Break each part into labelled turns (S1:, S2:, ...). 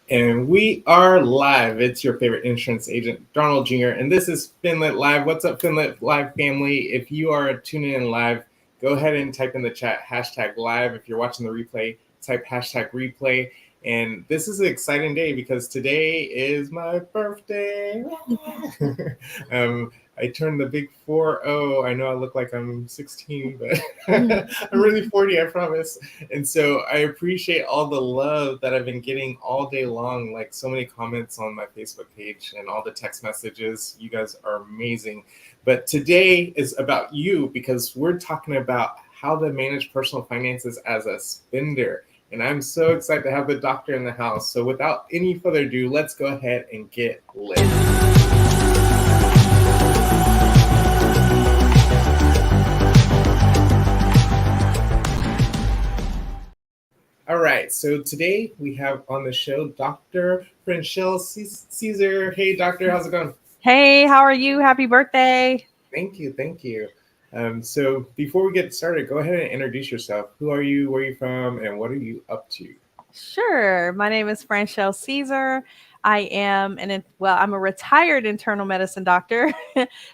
S1: And we are live. It's your favorite insurance agent, DarnaldJr. And this is Finlit Live. What's up, Finlit Live family? If you are tuning in live, go ahead and type in the chat #live. If you're watching the replay, type #replay. And this is an exciting day because today is my birthday. I turned the big 4-0. I know I look like I'm 16, but I'm really 40, I promise. And so I appreciate all the love that I've been getting all day long, like so many comments on my Facebook page and all the text messages. You guys are amazing. But today is about you because we're talking about how to manage personal finances as a spender. And I'm so excited to have the doctor in the house. So without any further ado, let's go ahead and get lit. All right, so today we have on the show Dr. Franchelle Caesar. Hey, doctor, how's it going?
S2: Hey, how are you? Happy birthday.
S1: Thank you, thank you. So before we get started, go ahead and introduce yourself. Who are you, where are you from, and what are you up to?
S2: Sure. My name is Franchelle Caesar. I'm a retired internal medicine doctor.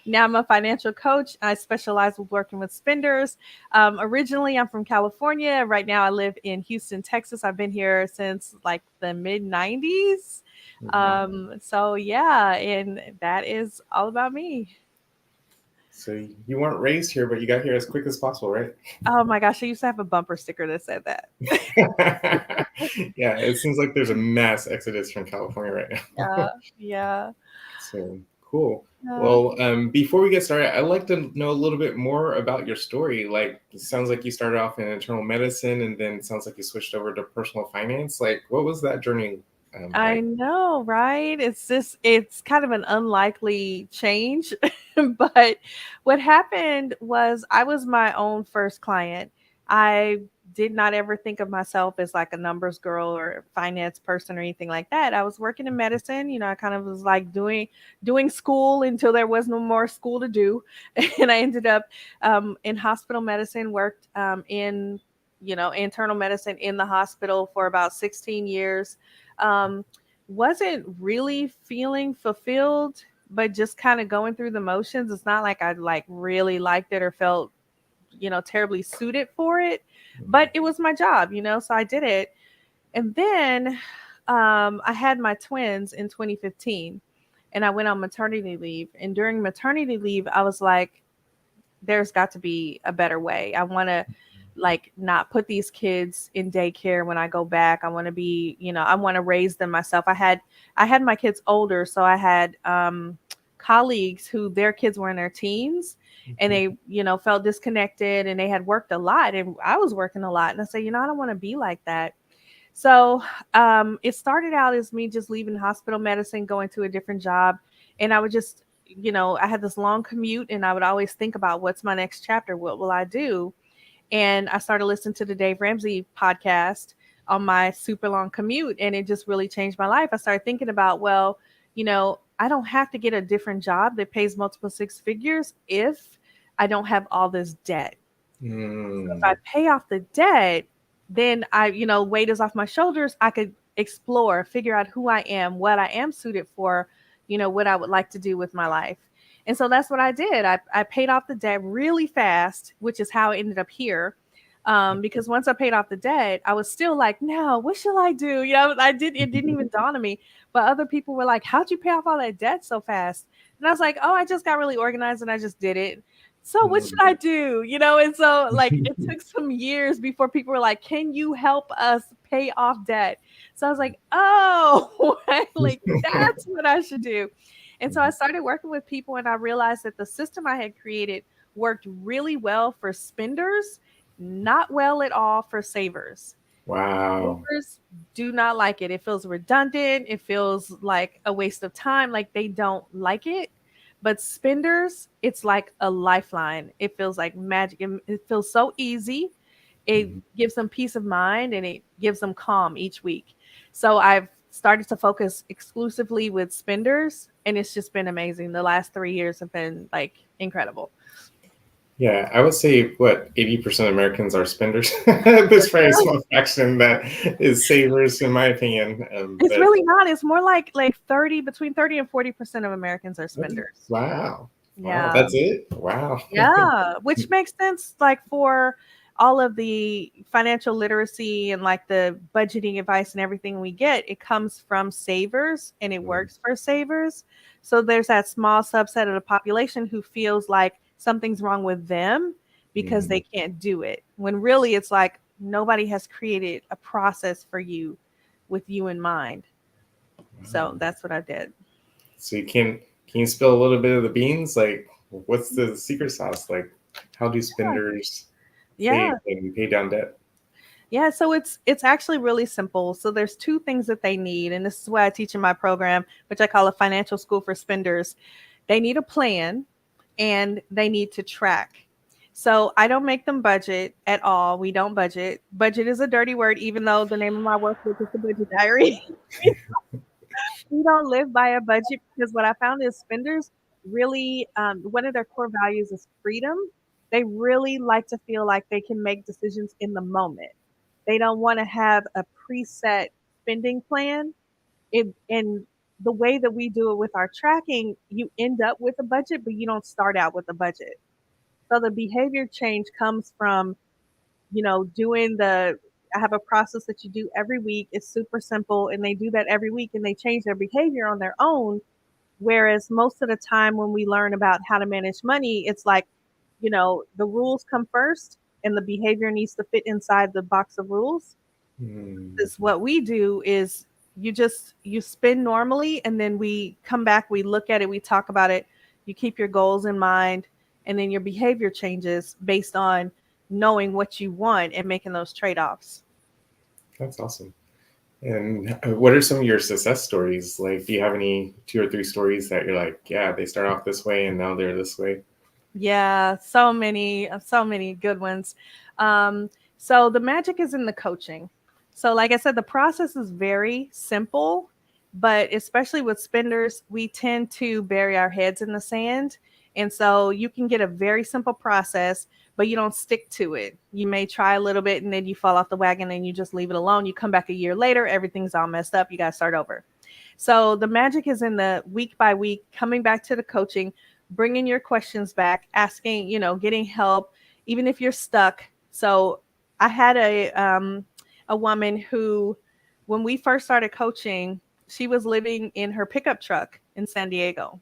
S2: Now I'm a financial coach. I specialize with working with spenders. Originally, I'm from California. Right now, I live in Houston, Texas. I've been here since like the mid 90s. So yeah, and that is all about me.
S1: So you weren't raised here, but you got here as quick as possible, right?
S2: Oh my gosh, I used to have a bumper sticker that said that.
S1: Yeah, it seems like there's a mass exodus from California right now.
S2: Yeah, yeah.
S1: So cool.
S2: Uh,
S1: Well, before we get started, I'd like to know a little bit more about your story. Like, it sounds like you started off in internal medicine, and then it sounds like you switched over to personal finance. Like, what was that journey
S2: I
S1: like?
S2: know, right? It's kind of an unlikely change. But what happened was I was my own first client. I did not ever think of myself as like a numbers girl or finance person or anything like that. I was working in medicine, I kind of was like doing school until there was no more school to do. And I ended up in hospital medicine, worked in internal medicine in the hospital for about 16 years. um, wasn't really feeling fulfilled, but just kind of going through the motions. It's not like I like really liked it or felt, terribly suited for it, but it was my job, so I did it. And then I had my twins in 2015 and I went on maternity leave. And during maternity leave, I was like, there's got to be a better way. I want to like not put these kids in daycare when I go back. I want to be, I want to raise them myself. I had my kids older, so I had colleagues who their kids were in their teens and they, felt disconnected and they had worked a lot and I was working a lot. And I said, I don't want to be like that. So it started out as me just leaving hospital medicine, going to a different job. And I would just, I had this long commute and I would always think about what's my next chapter? What will I do? And I started listening to the Dave Ramsey podcast on my super long commute. And it just really changed my life. I started thinking about, well, I don't have to get a different job that pays multiple six figures if I don't have all this debt. So if I pay off the debt, then weight is off my shoulders. I could explore, figure out who I am, what I am suited for, what I would like to do with my life. And so that's what I did. I paid off the debt really fast, which is how I ended up here. Because once I paid off the debt, I was still like, no, what shall I do? It didn't even dawn on me. But other people were like, how'd you pay off all that debt so fast? And I was like, oh, I just got really organized and I just did it. So what should I do? And so like it took some years before people were like, can you help us pay off debt? So I was like, oh, like that's what I should do. And so I started working with people and I realized that the system I had created worked really well for spenders, not well at all for savers.
S1: Wow.
S2: Savers do not like it. It feels redundant. It feels like a waste of time. Like they don't like it. But spenders, it's like a lifeline. It feels like magic. It feels so easy. It gives them peace of mind and it gives them calm each week. So I've started to focus exclusively with spenders and it's just been amazing. The last 3 years have been like incredible.
S1: Yeah, I would say what 80% of Americans are spenders. There's probably a small fraction that is savers, in my opinion.
S2: It's
S1: But
S2: really not. It's more like 30, between 30 and 40% of Americans are
S1: okay,
S2: spenders.
S1: wow, wow,
S2: Yeah.
S1: that's it. Wow.
S2: Yeah, which makes sense like for all of the financial literacy and like the budgeting advice and everything we get, it comes from savers and it
S1: Mm,
S2: works for savers. So there's that small subset of the population who feels like something's wrong with them because they
S1: mm,
S2: can't do it. When really it's like nobody has created a process for you with you in mind. So
S1: wow.
S2: that's what I did.
S1: So can you spill a little bit of the beans? Like, what's the secret sauce? Like, how do spenders
S2: Yeah.
S1: save and pay down debt?
S2: Yeah, so it's actually really simple. So there's two things that they need, and this is what I teach in my program, which I call a financial school for spenders. They need a plan and they need to track. So I don't make them budget at all. We don't budget. Budget is a dirty word, even though the name of my workbook is the budget diary. We don't live by a budget because what I found is spenders really, one of their core values is freedom. They really like to feel like they can make decisions in the moment. They don't want to have a preset spending plan. And the way that we do it with our tracking, you end up with a budget, but you don't start out with a budget. So the behavior change comes from, doing I have a process that you do every week. It's super simple, and they do that every week and they change their behavior on their own. Whereas most of the time when we learn about how to manage money, it's like, the rules come first and the behavior needs to fit inside the box of rules.
S1: Mm,
S2: Is what we do is you spend normally and then we come back, we look at it, we talk about it, you keep your goals in mind, and then your behavior changes based on knowing what you want and making those trade-offs.
S1: that's awesome. And what are some of your success stories? Like, do you have any two or three stories that you're like, yeah, they start off this way and now they're this way?
S2: Yeah, so many good ones. So the magic is in the coaching. So, like I said, the process is very simple, but especially with spenders, we tend to bury our heads in the sand. And so you can get a very simple process, but you don't stick to it. You may try a little bit and then you fall off the wagon and you just leave it alone. You come back a year later, everything's all messed up. You got to start over. So the magic is in the week by week, coming back to the coaching, bringing your questions back, asking, getting help, even if you're stuck. So I had a woman who, when we first started coaching, she was living in her pickup truck in San Diego.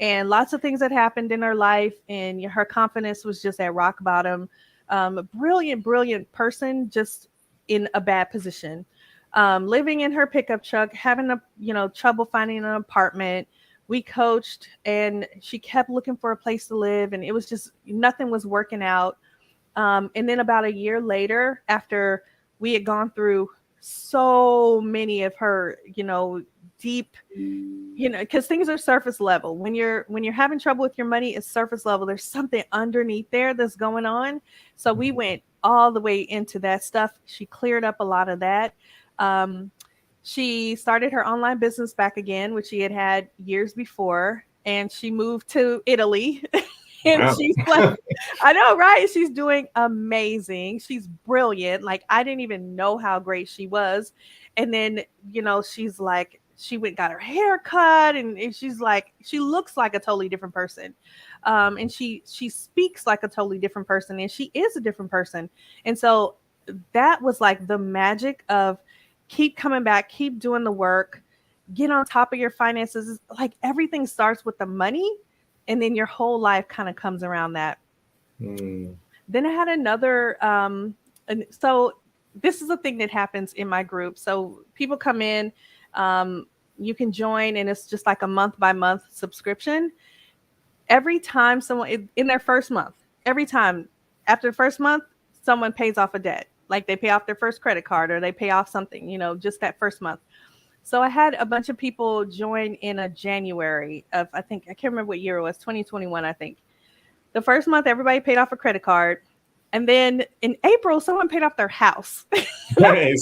S2: And lots of things had happened in her life, and her confidence was just at rock bottom. A brilliant, brilliant person, just in a bad position. Living in her pickup truck, having trouble finding an apartment. We coached, and she kept looking for a place to live, and it was just nothing was working out. And then about a year later, after we had gone through so many of her, deep, because things are surface level. When you're having trouble with your money, it's surface level. There's something underneath there that's going on. So we went all the way into that stuff. She cleared up a lot of that. Um, she started her online business back again, which she had had years before, and she moved to Italy. And
S1: Wow.
S2: she's like, I know, right? She's doing amazing. She's brilliant. Like, I didn't even know how great she was. And then, she's like, she went got her hair cut, and she's like, she looks like a totally different person. And she speaks like a totally different person, and she is a different person. And so that was like the magic of keep coming back, keep doing the work, get on top of your finances. Like everything starts with the money, and then your whole life kind of comes around that.
S1: Mm,
S2: Then I had another, and so this is a thing that happens in my group. So people come in, um, you can join, and it's just like a month by month subscription. Every time someone in their first month, every time after the first month, someone pays off a debt. Like they pay off their first credit card or they pay off something, just that first month. So I had a bunch of people join in a January of, I think, I can't remember what year it was, 2021, I think. The first month, everybody paid off a credit card. And then in April, someone paid off their house.
S1: Nice.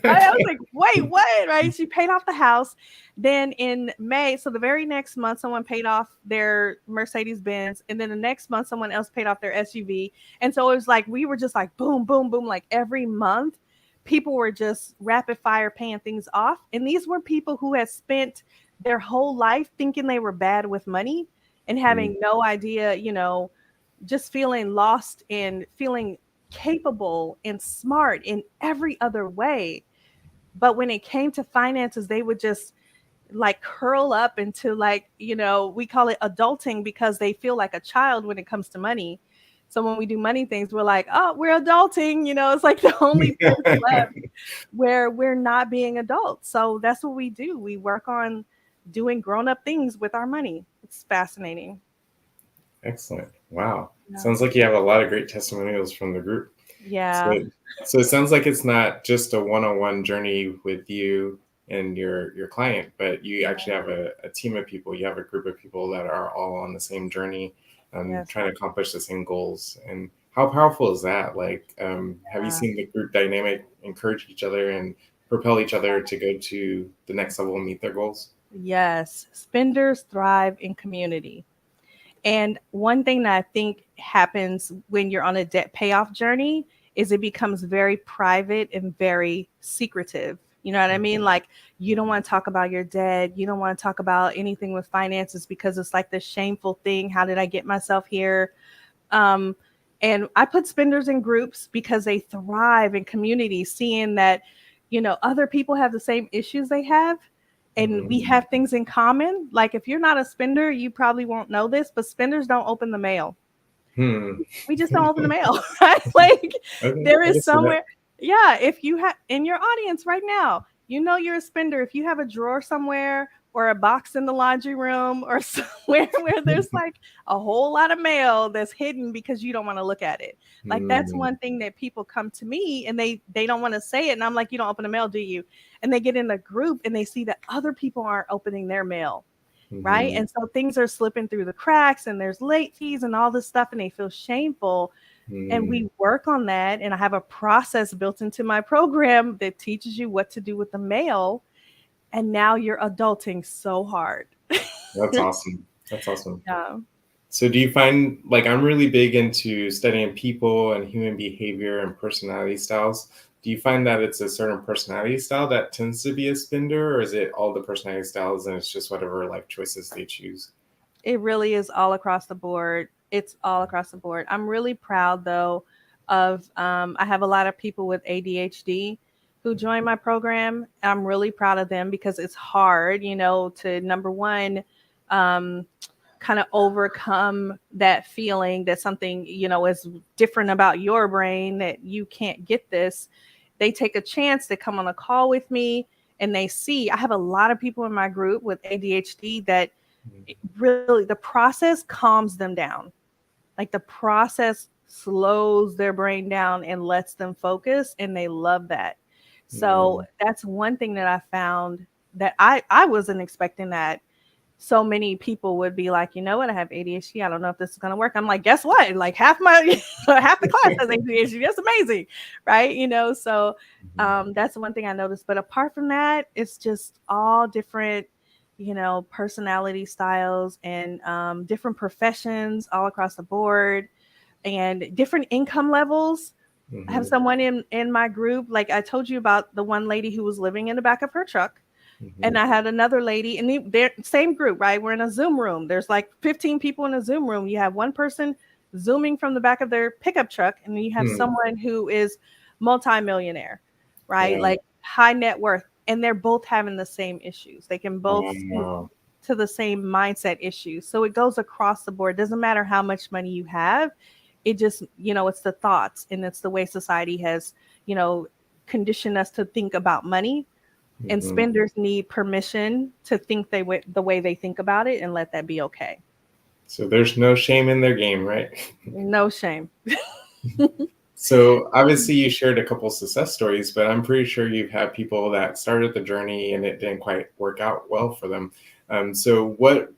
S2: I was like, wait, what? Right? She paid off the house. Then in May, so the very next month, someone paid off their Mercedes Benz. And then the next month, someone else paid off their SUV. And so it was like, we were just like, boom, boom, boom. Like every month, people were just rapid fire paying things off. And these were people who had spent their whole life thinking they were bad with money and
S1: Mm,
S2: having no idea, just feeling lost and feeling capable and smart in every other way. But when it came to finances, they would just like curl up into like, we call it adulting because they feel like a child when it comes to money. So when we do money things, we're like, oh, we're adulting. It's like the only place left where we're not being adults. So that's what we do. We work on doing grown up things with our money. It's fascinating.
S1: Excellent. Wow.
S2: Yeah.
S1: Sounds like you have a lot of great testimonials from the group. So,
S2: Yeah.
S1: so it sounds like it's not just a one-on-one journey with you and your client, but you actually have a team of people. You have a group of people that are all on the same journey,
S2: Yes.
S1: trying to accomplish the same goals. And how powerful is that? Like, have you
S2: Yeah.
S1: seen the group dynamic encourage each other and propel each other to go to the next level and meet their goals?
S2: Yes. Spenders thrive in community. And one thing that I think happens when you're on a debt payoff journey is it becomes very private and very secretive. You know what I mean? Like, you don't want to talk about your debt. You don't want to talk about anything with finances because it's like this shameful thing. How did I get myself here? Um, and I put spenders in groups because they thrive in community, seeing that, other people have the same issues they have. And we
S1: Mhm.
S2: have things in common. Like if you're not a spender, you probably won't know this, but spenders don't open the mail.
S1: Hmm.
S2: We just don't open the mail, right? Like
S1: Okay,
S2: there
S1: I
S2: is
S1: guess so that.
S2: somewhere, yeah. If you have in your audience right now, you're a spender. If you have a drawer somewhere or a box in the laundry room or somewhere where there's like a whole lot of mail that's hidden because you don't want to look at it. Like that's
S1: Hmm.
S2: one thing that people come to me and they don't want to say it. And I'm like, you don't open the mail, do you? And they get in the group and they see that other people aren't opening their mail, right?
S1: Hmm.
S2: And so things are slipping through the cracks and there's late fees and all this stuff and they feel shameful. And
S1: Hmm.
S2: we work on that. And I have a process built into my program that teaches you what to do with the mail. And now you're adulting so hard.
S1: That's awesome. That's awesome.
S2: Yeah.
S1: So do you find, like, I'm really big into studying people and human behavior and personality styles. Do you find that it's a certain personality style that tends to be a spender, or is it all the personality styles and it's just whatever life choices they choose?
S2: It really is all across the board. It's all across the board. I'm really proud though of I have a lot of people with ADHD who join my program. I'm really proud of them because it's hard, to number one, um, kind of overcome that feeling that something, is different about your brain, that you can't get this. They take a chance to come on a call with me and they see I have a lot of people in my group with ADHD that really the process calms them down. Like the process slows their brain down and lets them focus, and they love that. So
S1: Mm,
S2: that's one thing that I found that I wasn't expecting that so many people would be like, you know what, I have ADHD. I don't know if this is gonna work. I'm like, guess what? Like half my half the class has ADHD. That's amazing, right? So
S1: mhm,
S2: that's one thing I noticed. But apart from that, it's just all different, personality styles and different professions all across the board and different income levels. I have
S1: mhm,
S2: someone in my group, like I told you about the one lady who was living in the back of her truck, and
S1: mhm,
S2: I had another lady, and they're same group, right? We're in a Zoom room. There's like 15 people in a Zoom room. You have one person zooming from the back of their pickup truck, and then you have
S1: hmm.
S2: someone who is multimillionaire, right?
S1: Wow.
S2: Like high net worth, and they're both having the same issues. They can both speak
S1: Wow.
S2: to the same mindset issues. So it goes across the board. It doesn't matter how much money you have. It just, it's the thoughts and it's the way society has, you know, conditioned us to think about money, and
S1: Mhm.
S2: spenders need permission to think the way they think about it and let that be okay.
S1: So there's no shame in their game, right?
S2: No shame.
S1: So obviously you shared a couple success stories, but I'm pretty sure you've had people that started the journey and it didn't quite work out well for them. So what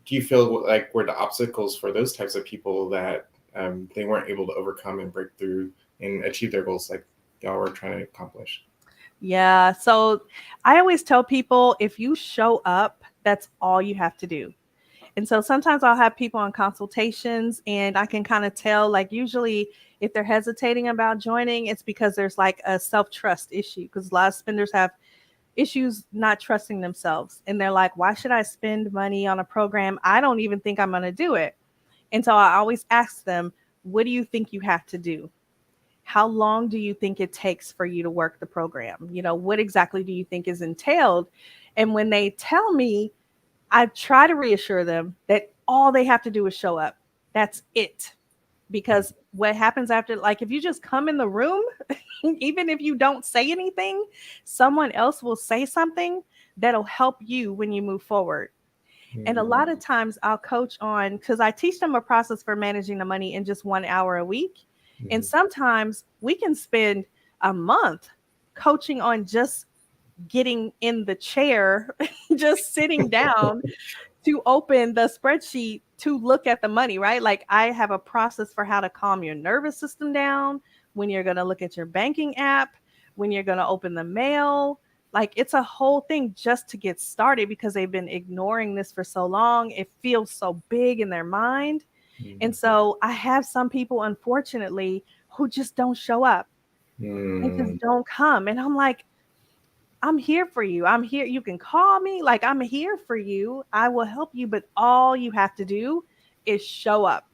S1: do you feel like were the obstacles for those types of people that they weren't able to overcome and break through and achieve their goals like y'all were trying to accomplish.
S2: Yeah. So I always tell people if you show up, that's all you have to do. And so sometimes I'll have people on consultations and I can kind of tell, like, usually if they're hesitating about joining, it's because there's like a self trust issue. Because a lot of spenders have issues not trusting themselves. And they're like, why should I spend money on a program? I don't even think I'm going to do it. And so I always ask them, what do you think you have to do? How long do you think it takes for you to work the program? You know, what exactly do you think is entailed? And when they tell me, I try to reassure them that all they have to do is show up. That's it. Because what happens after, like, if you just come in the room, even if you don't say anything, someone else will say something that'll help you when you move forward. And a lot of times I'll coach on, because I teach them a process for managing the money in just 1 hour a week. And sometimes we can spend a month coaching on just getting in the chair, just sitting down to open the spreadsheet to look at the money, right? Like I have a process for how to calm your nervous system down when you're going to look at your banking app, when you're going to open the mail. Like it's a whole thing just to get started because they've been ignoring this for so long. It feels so big in their mind. And so I have some people, unfortunately, who just don't show up. They just don't come. And I'm like, I'm here for you. I'm here. You can call me. Like, I'm here for you. I will help you. But all you have to do is show up.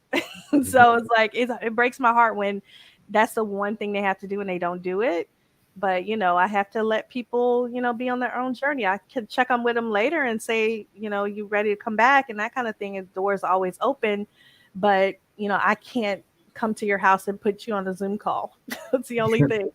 S2: So it's like, it breaks my heart when that's the one thing they have to do and they don't do it. But, I have to let people, be on their own journey. I can check on with them later and say, you ready to come back and that kind of thing. And doors always open. But, I can't come to your house and put you on a Zoom call. That's the only thing.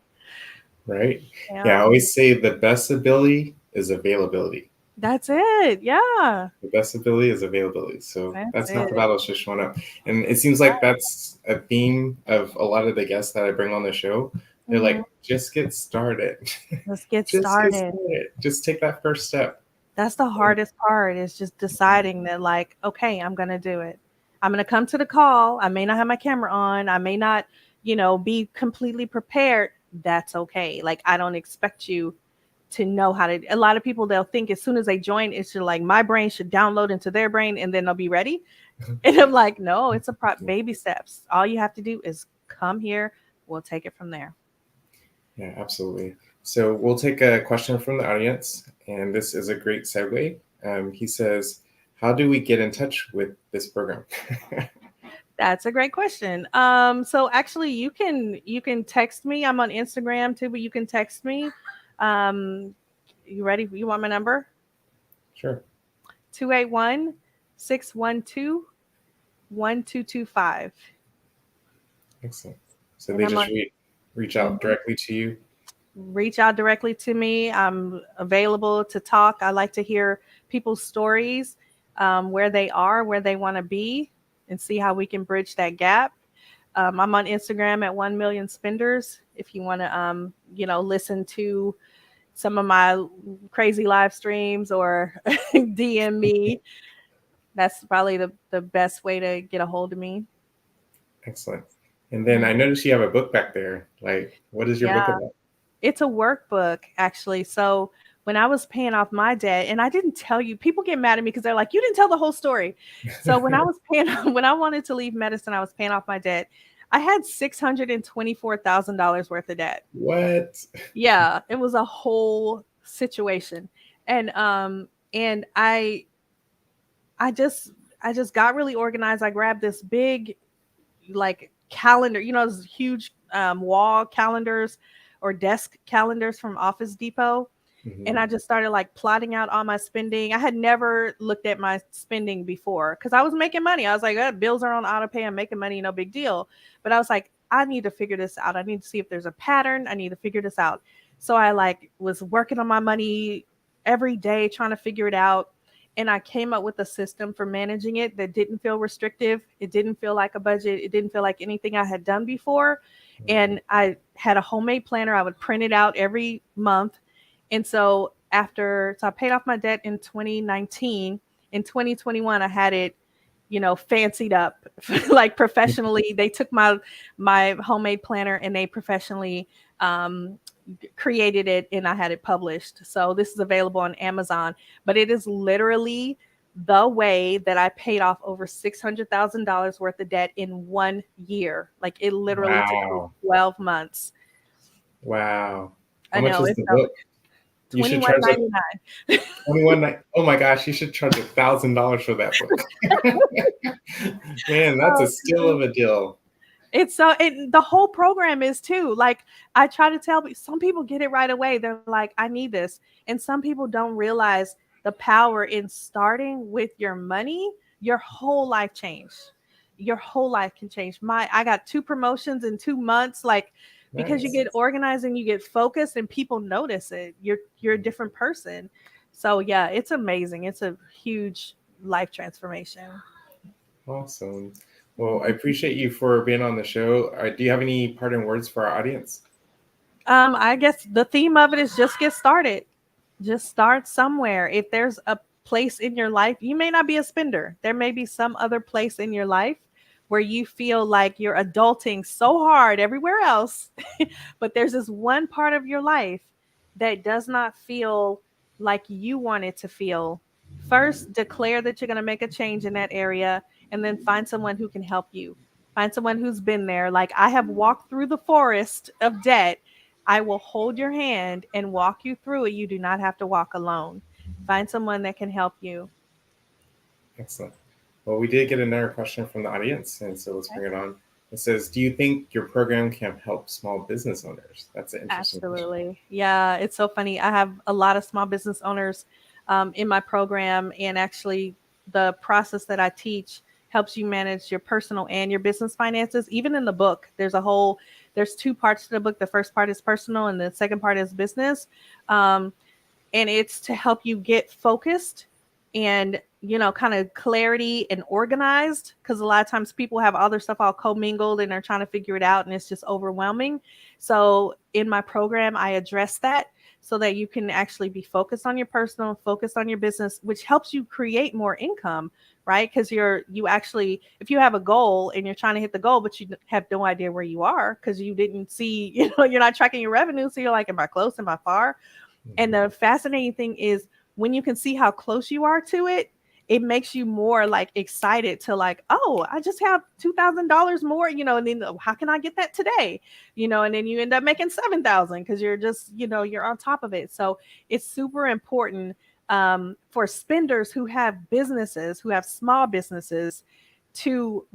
S1: Right? Yeah, I
S2: Yeah.
S1: always say the best ability is availability.
S2: That's it. Yeah.
S1: The best ability is availability. So
S2: That's
S1: that's half the
S2: it.
S1: battle, is just showing up. And it seems like that's a theme of a lot of the guests that I bring on the show. They're
S2: Mhm.
S1: like, just get started.
S2: Let's get
S1: Just get
S2: started.
S1: started. Just take that first step.
S2: That's the hardest part is just deciding that, like, okay, I'm going to do it. I'm going to come to the call. I may not have my camera on. I may not, be completely prepared. That's okay. Like, I don't expect you to know how to. A lot of people, they'll think as soon as they join, it's just like my brain should download into their brain and then they'll be ready. And I'm like, no, it's baby steps. All you have to do is come here. We'll take it from there.
S1: Yeah, absolutely. So we'll take a question from the audience, and this is a great segue. He says, how do we get in touch with this program?
S2: That's a great question. So actually you can text me. I'm on Instagram too, but you can text me. Um, you ready? You want my number?
S1: Sure.
S2: 281-612-1225.
S1: Excellent. So
S2: And
S1: they
S2: I'm
S1: just
S2: on
S1: reach
S2: mhm.
S1: out directly to you.
S2: Reach out directly to me. I'm available to talk. I like to hear people's stories, where they are, where they want to be, and see how we can bridge that gap. I'm on Instagram at 1 million spenders. If you want to, listen to some of my crazy live streams or DM me, that's probably the best way to get a hold of me.
S1: Excellent. And then I noticed you have a book back there. Like, what is your book
S2: Yeah,
S1: about?
S2: it's a workbook actually. So when I was paying off my debt, and I didn't tell you, people get mad at me because they're like, you didn't tell the whole story. So when I was paying, when I wanted to leave medicine, I was paying off my debt. I had $624,000 worth of debt.
S1: What?
S2: Yeah, it was a whole situation. And I just I just got really organized. I grabbed this big like calendar, those huge wall calendars or desk calendars from Office Depot. And I just started like plotting out all my spending. I had never looked at my spending before because I was making money. I was like, bills are on auto pay. I'm making money, no big deal. But I was like, I need to figure this out. I need to see if there's a pattern. I need to figure this out. So I like was working on my money every day, trying to figure it out. And I came up with a system for managing it that didn't feel restrictive. It didn't feel like a budget. It didn't feel like anything I had done before. And I had a homemade planner. I would print it out every month. And so I paid off my debt in 2019. In 2021, I had it, fancied up like professionally. They took my homemade planner and they professionally created it, and I had it published. So this is available on Amazon, but it is literally the way that I paid off over $600,000 worth of debt in 1 year. Like it literally took me
S1: Wow.
S2: 12 months.
S1: Wow. How
S2: I
S1: much
S2: know
S1: is
S2: it's
S1: the book? You should charge a
S2: 21.99.
S1: 21 night. Oh my gosh, you should charge $1,000 for that book. Man, that's a steal of a deal.
S2: It's the whole program is too. Like I try to tell some people get it right away. They're like, I need this. And some people don't realize the power in starting with your money. Your whole life changed. Your whole life can change. I got 2 promotions in 2 months, like because you
S1: Nice.
S2: get organized and you get focused and people notice it. You're a different person. So yeah, it's amazing. It's a huge life transformation.
S1: Awesome. Well, I appreciate you for being on the show. Do you have any parting words for our audience?
S2: I guess the theme of it is just get started. Just start somewhere. If there's a place in your life, you may not be a spender. There may be some other place in your life where you feel like you're adulting so hard everywhere else, but there's this one part of your life that does not feel like you want it to feel. First, declare that you're going to make a change in that area and then find someone who can help you. Find someone who's been there. Like I have walked through the forest of debt. I will hold your hand and walk you through it. You do not have to walk alone. Find someone that can help you.
S1: Excellent. Well, we did get another question from the audience, and so let's bring it on. It says, do you think your program can help small business owners? That's an interesting question.
S2: Absolutely. Yeah, it's so funny. I have a lot of small business owners in my program, and actually, the process that I teach helps you manage your personal and your business finances. Even in the book, there's 2 parts to the book. The first part is personal, and the second part is business. Um, and it's to help you get focused and kind of clarity and organized, because a lot of times people have all their stuff all commingled and they're trying to figure it out and it's just overwhelming. So in my program I address that so that you can actually be focused on your personal, focused on your business, which helps you create more income, right? Because you actually, if you have a goal and you're trying to hit the goal but you have no idea where you are because you didn't see, you're not tracking your revenue, so you're like, am I close, am I far? And the fascinating thing is when you can see how close you are to it, it makes you more like excited to like, oh, I just have $2,000 more, and then how can I get that today? And then you end up making 7,000 because you're just, you're on top of it. So it's super important for spenders who have businesses, who have small businesses, to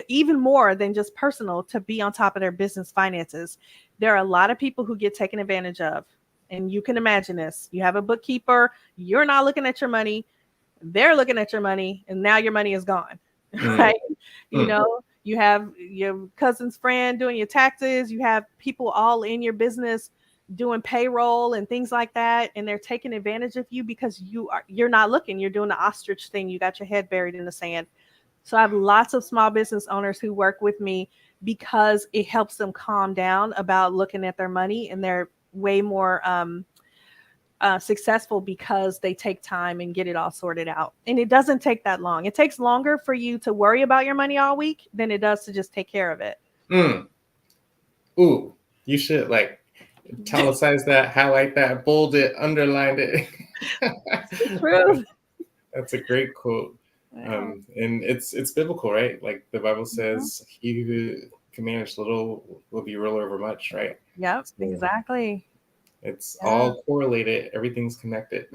S2: even more than just personal, to be on top of their business finances. There are a lot of people who get taken advantage of. And you can imagine this. You have a bookkeeper, you're not looking at your money, they're looking at your money, and now your money is gone, right? You have your cousin's friend doing your taxes, you have people all in your business doing payroll and things like that, and they're taking advantage of you because you're not looking, you're doing the ostrich thing, you got your head buried in the sand. So I have lots of small business owners who work with me because it helps them calm down about looking at their money, and they're way more successful because they take time and get it all sorted out. And it doesn't take that long. It takes longer for you to worry about your money all week than it does to just take care of it.
S1: Ooh, you should like italicize that, highlight that, bold it, underline it.
S2: True.
S1: That's a great quote. And it's biblical, right? Like the Bible says, he who can manage little will be ruler over much, right?
S2: Yep, so exactly.
S1: It's all correlated. Everything's connected.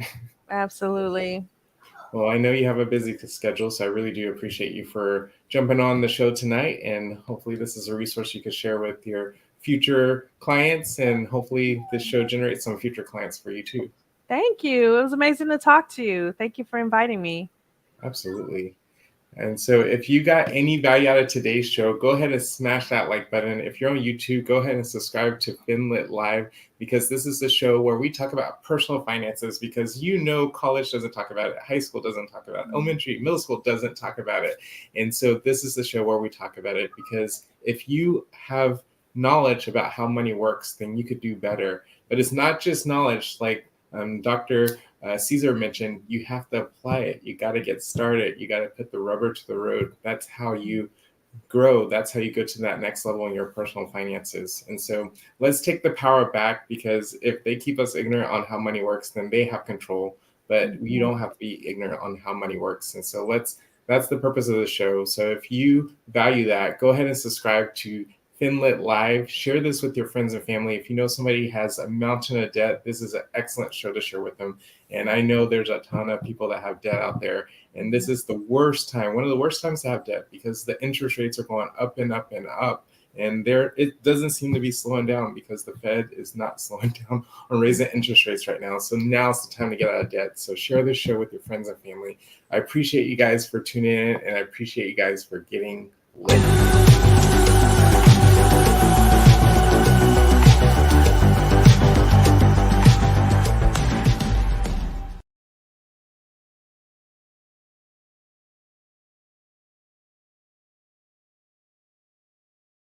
S2: Absolutely.
S1: Well, I know you have a busy schedule, so I really do appreciate you for jumping on the show tonight. And hopefully this is a resource you could share with your future clients. And hopefully this show generates some future clients for you too.
S2: Thank you. It was amazing to talk to you. Thank you for inviting me.
S1: Absolutely. And so if you got any value out of today's show, go ahead and smash that like button. If you're on YouTube, go ahead and subscribe to FinLit Live, because this is the show where we talk about personal finances, because college doesn't talk about it, high school doesn't talk about it, elementary, middle school doesn't talk about it. And so this is the show where we talk about it, because if you have knowledge about how money works, then you could do better. But it's not just knowledge. Like Dr. Caesar mentioned, you have to apply it. You got to get started. You got to put the rubber to the road. That's how you grow. That's how you go to that next level in your personal finances. And so let's take the power back, because if they keep us ignorant on how money works, then they have control. But you don't have to be ignorant on how money works. And so that's the purpose of the show. So if you value that, go ahead and subscribe to Finlit Live. Share this with your friends and family. If you know somebody has a mountain of debt, this is an excellent show to share with them. And I know there's a ton of people that have debt out there. And this is the worst time, one of the worst times to have debt, because the interest rates are going up and up and up. And it doesn't seem to be slowing down, because the Fed is not slowing down on raising interest rates right now. So now's the time to get out of debt. So share this show with your friends and family. I appreciate you guys for tuning in, and I appreciate you guys for getting lit.